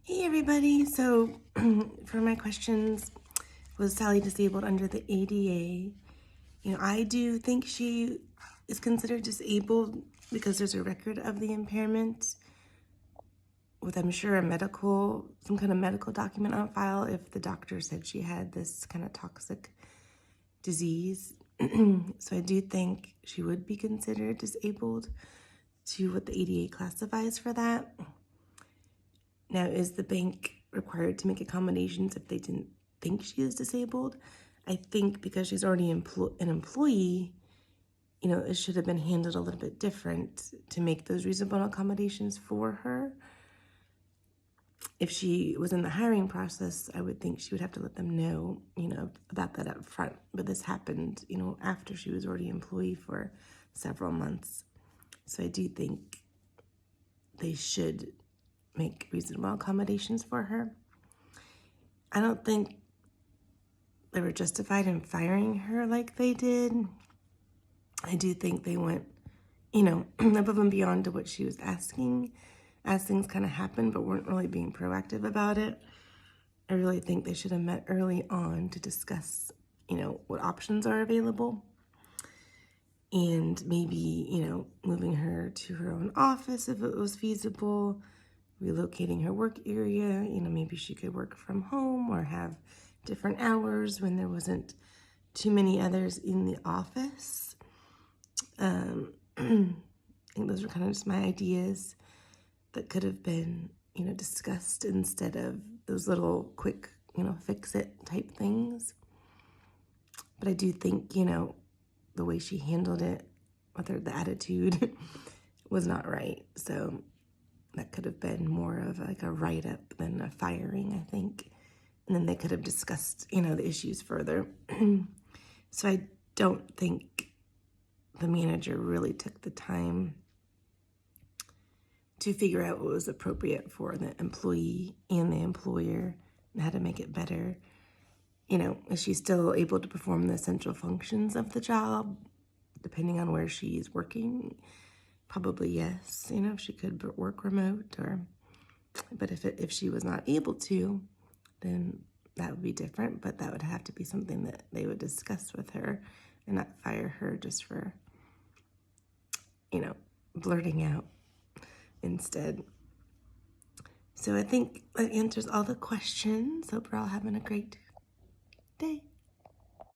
Hey everybody, so for my questions, was Sally disabled under the ADA? I do think she is considered disabled because there's a record of the impairment with, I'm sure, some kind of medical document on file if the doctor said she had this kind of toxic disease. So I do think she would be considered disabled to what the ADA classifies for that. Now, is the bank required to make accommodations if they didn't think she is disabled? I think because she's already an employee, it should have been handled a little bit different to make those reasonable accommodations for her. If she was in the hiring process, I would think she would have to let them know, about that up front. But this happened, after she was already an employee for several months. So I do think they should make reasonable accommodations for her. I don't think they were justified in firing her like they did. I do think they went, above and beyond to what she was asking as things kind of happened, but weren't really being proactive about it. I really think they should have met early on to discuss, what options are available. And maybe, moving her to her own office if it was feasible, relocating her work area, maybe she could work from home or have different hours when there wasn't too many others in the office. I think those were kind of just my ideas that could have been, discussed instead of those little quick, fix it type things. But I do think, the way she handled it, whether the attitude was not right. So that could have been more of like a write-up than a firing, I think. And then they could have discussed, the issues further. So I don't think the manager really took the time to figure out what was appropriate for the employee and the employer and how to make it better. Is she still able to perform the essential functions of the job, depending on where she's working? Probably yes, if she could work remote, but if she was not able to, then that would be different, but that would have to be something that they would discuss with her and not fire her just for, blurting out instead. So I think that answers all the questions. Hope we're all having a great day.